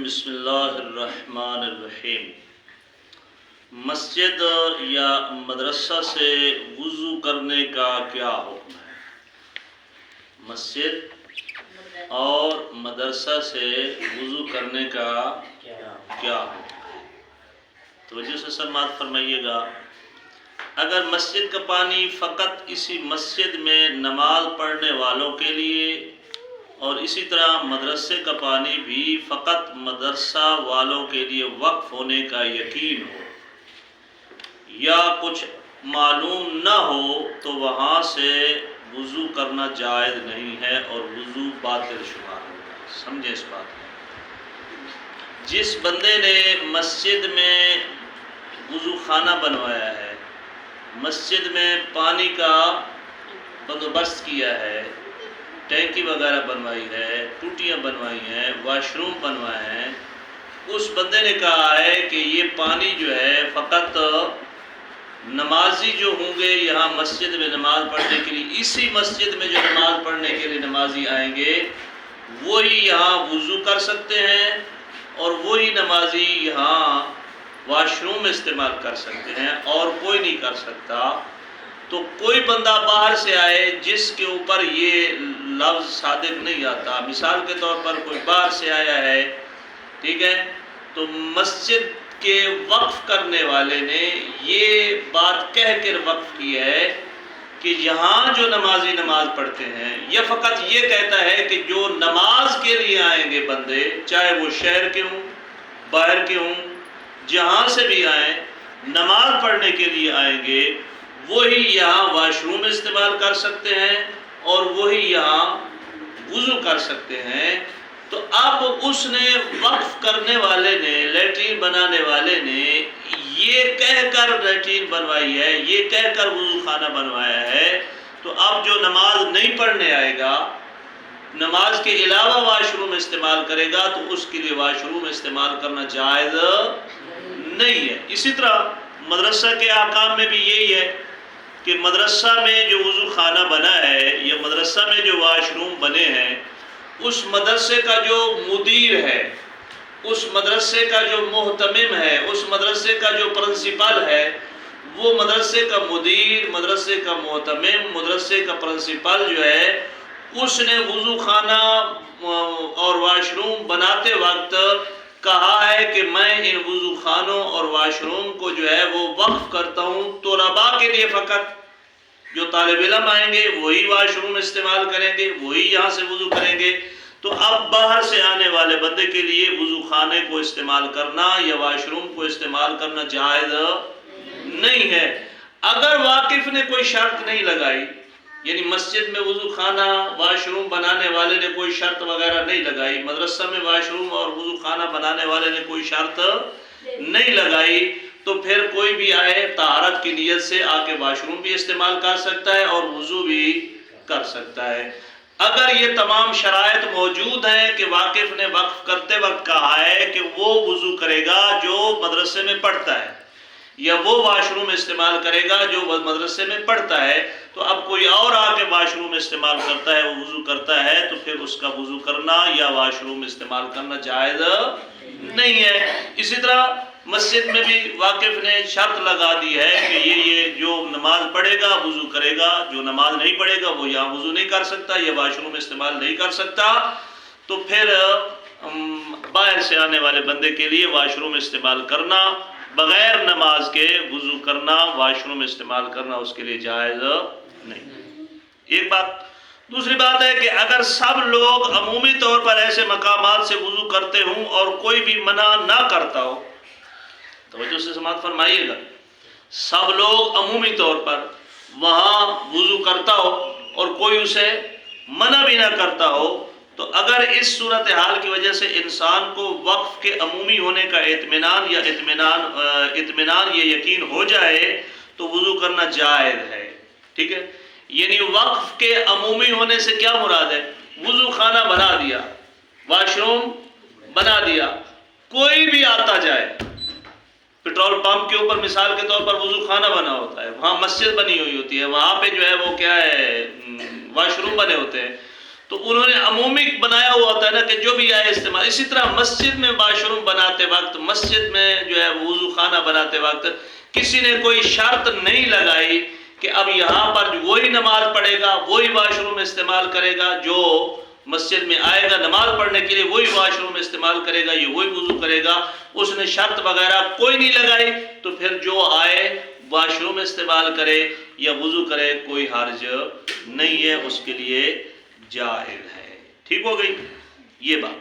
بسم اللہ الرحمن الرحیم۔ مسجد یا مدرسہ سے وضو کرنے کا کیا حکم ہے؟ مسجد اور مدرسہ سے وضو کرنے کا کیا حکم ہے؟ توجہ سے سماعت فرمائیے گا۔ اگر مسجد کا پانی فقط اسی مسجد میں نماز پڑھنے والوں کے لیے اور اسی طرح مدرسے کا پانی بھی فقط مدرسہ والوں کے لیے وقف ہونے کا یقین ہو یا کچھ معلوم نہ ہو تو وہاں سے وضو کرنا جائز نہیں ہے اور وضو باطل شمار ہوگا۔ سمجھے اس بات کو؟ جس بندے نے مسجد میں وضو خانہ بنوایا ہے، مسجد میں پانی کا بندوبست کیا ہے، ٹینکی وغیرہ بنوائی ہے، ٹوٹیاں بنوائی ہیں، واش روم بنوائے ہیں، اس بندے نے کہا ہے کہ یہ پانی جو ہے فقط نمازی جو ہوں گے یہاں مسجد میں نماز پڑھنے کے لیے، اسی مسجد میں جو نماز پڑھنے کے لیے نمازی آئیں گے وہی یہاں وضو کر سکتے ہیں اور وہی نمازی یہاں واش روم استعمال کر سکتے ہیں اور کوئی نہیں کر سکتا۔ تو کوئی بندہ باہر سے آئے جس کے اوپر یہ لفظ صادق نہیں آتا، مثال کے طور پر کوئی باہر سے آیا ہے، ٹھیک ہے، تو مسجد کے وقف کرنے والے نے یہ بات کہہ کر وقف کی ہے کہ یہاں جو نمازی نماز پڑھتے ہیں، یا فقط یہ کہتا ہے کہ جو نماز کے لیے آئیں گے بندے، چاہے وہ شہر کے ہوں، باہر کے ہوں، جہاں سے بھی آئیں، نماز پڑھنے کے لیے آئیں گے، وہی یہاں واش روم استعمال کر سکتے ہیں اور وہی یہاں وضو کر سکتے ہیں۔ تو اب اس نے وقف کرنے والے نے، لیٹرین بنانے والے نے یہ کہہ کر لیٹرین بنوائی ہے، یہ کہہ کر وضو خانہ بنوایا ہے، تو اب جو نماز نہیں پڑھنے آئے گا، نماز کے علاوہ واش روم استعمال کرے گا تو اس کے لیے واش روم استعمال کرنا جائز نہیں ہے۔ اسی طرح مدرسہ کے احکام میں بھی یہی ہے کہ مدرسہ میں جو وضو خانہ بنا ہے یا مدرسہ میں جو واش روم بنے ہیں، اس مدرسے کا جو مدیر ہے، اس مدرسے کا جو محتمم ہے، اس مدرسے کا جو پرنسپل ہے، وہ مدرسے کا مدیر، مدرسے کا محتمم، مدرسے کا پرنسپل جو ہے، اس نے وضو خانہ اور واش روم بناتے وقت کہا ہے کہ میں ان وضو خانوں اور واش روم کو جو ہے وہ وقف کرتا ہوں طلباء کے لیے فقط۔ جو طالب علم آئیں گے وہی واش روم استعمال کریں گے، وہی یہاں سے وضو کریں گے۔ تو اب باہر سے آنے والے بندے کے لیے وضو خانے کو استعمال کرنا یا واش روم کو استعمال کرنا جائز نہیں ہے۔ اگر واقف نے کوئی شرط نہیں لگائی، یعنی مسجد میں وضو خانہ واش روم بنانے والے نے کوئی شرط وغیرہ نہیں لگائی، مدرسہ میں واش روم اور وضو خانہ بنانے والے نے کوئی شرط نہیں لگائی، تو پھر کوئی بھی آئے طہارت کی نیت سے آ کے واش روم بھی استعمال کر سکتا ہے اور وضو بھی کر سکتا ہے۔ اگر یہ تمام شرائط موجود ہیں کہ واقف نے وقف کرتے وقت کہا ہے کہ وہ وضو کرے گا جو مدرسے میں پڑھتا ہے، یا وہ واش روم استعمال کرے گا جو مدرسے میں پڑھتا ہے، تو اب کوئی اور آ کے واش روم استعمال کرتا ہے، وہ وضو کرتا ہے، تو پھر اس کا وضو کرنا یا واش روم استعمال کرنا جائز نہیں ہے۔ اسی طرح مسجد میں بھی واقف نے شرط لگا دی ہے کہ یہ جو نماز پڑھے گا وضو کرے گا، جو نماز نہیں پڑھے گا وہ یہاں وضو نہیں کر سکتا، یہ واش روم استعمال نہیں کر سکتا، تو پھر باہر سے آنے والے بندے کے لیے واش روم استعمال کرنا، بغیر نماز کے وضو کرنا، واش روم استعمال کرنا اس کے لیے جائز نہیں۔ ایک بات۔ دوسری بات ہے کہ اگر سب لوگ عمومی طور پر ایسے مقامات سے وضو کرتے ہوں اور کوئی بھی منع نہ کرتا ہو، توجہ سے سماعت فرمائیے گا، سب لوگ عمومی طور پر وہاں وضو کرتا ہو اور کوئی اسے منع بھی نہ کرتا ہو، تو اگر اس صورتحال کی وجہ سے انسان کو وقف کے عمومی ہونے کا اطمینان یا یقین ہو جائے تو وضو کرنا جائز ہے، ٹھیک ہے۔ یعنی وقف کے عمومی ہونے سے کیا مراد ہے؟ وضو خانہ بنا دیا، واش روم بنا دیا، کوئی بھی آتا جائے، پیٹرول پمپ کے اوپر مثال کے طور پر وضو خانہ بنا ہوتا ہے، وہاں مسجد بنی ہوئی ہوتی ہے، وہاں پہ جو ہے وہ کیا ہے واش روم بنے ہوتے ہیں، تو انہوں نے عمومی بنایا ہوا ہوتا ہے نا کہ جو بھی آئے استعمال. اسی طرح مسجد میں واش روم بناتے وقت، مسجد میں جو ہے وضو خانہ بناتے وقت کسی نے کوئی شرط نہیں لگائی کہ اب یہاں پر وہی نماز پڑھے گا، وہی واش روم استعمال کرے گا، جو مسجد میں آئے گا نماز پڑھنے کے لیے وہی واش روم استعمال کرے گا، یہ وہی وضو کرے گا. اس نے شرط وغیرہ کوئی نہیں لگائی، تو پھر جو آئے واش روم استعمال کرے یا وضو کرے، کوئی حرج نہیں ہے، اس کے لیے جائز ہے. ٹھیک ہو گئی یہ بات.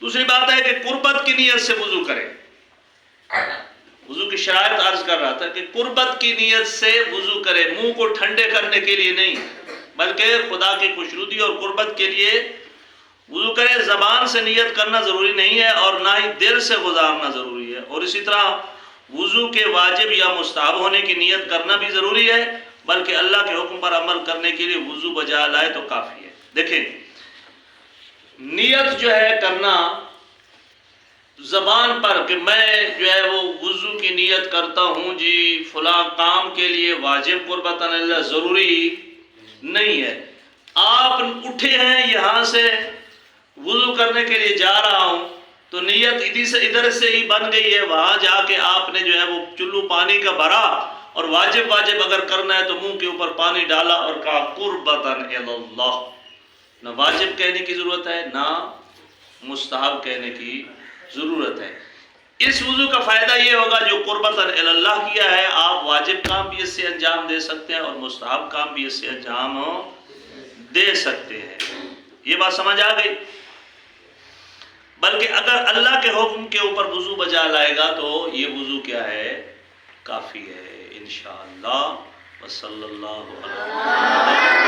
دوسری بات ہے کہ قربت کی نیت سے وضو کرے. وضو کی شرائط عرض کر رہا تھا کہ قربت کی نیت سے وضو کرے، منہ کو ٹھنڈے کرنے کے لیے نہیں بلکہ خدا کی خوشنودی اور قربت کے لیے وضو کرے. زبان سے نیت کرنا ضروری نہیں ہے اور نہ ہی دل سے گزارنا ضروری ہے. اور اسی طرح وضو کے واجب یا مستحب ہونے کی نیت کرنا بھی ضروری ہے، بلکہ اللہ کے حکم پر عمل کرنے کے لیے وضو بجا لائے تو کافی ہے. دیکھیں نیت جو ہے کرنا زبان پر کہ میں جو ہے وہ وضو کی نیت کرتا ہوں جی فلاں کام کے لیے واجب قربتاً اللہ ضروری نہیں ہے. آپ اٹھے ہیں یہاں سے وضو کرنے کے لیے جا رہا ہوں تو نیت ادھر سے ہی بن گئی ہے، وہاں جا کے آپ نے جو ہے وہ چلو پانی کا بھرا اور واجب اگر کرنا ہے تو منہ کے اوپر پانی ڈالا اور کہا قربتاً اللہ. نہ واجب کہنے کی ضرورت ہے نہ مستحب کہنے کی ضرورت ہے. اس وضو کا فائدہ یہ ہوگا جو قربتاً اللہ کیا ہے، آپ واجب کام بھی اس سے انجام دے سکتے ہیں اور مستحب کام بھی اس سے انجام دے سکتے ہیں. یہ بات سمجھ آ گئی. بلکہ اگر اللہ کے حکم کے اوپر وضو بجا لائے گا تو یہ وضو کیا ہے، کافی ہے انشاءاللہ. وصلی اللہ علیہ وسلم.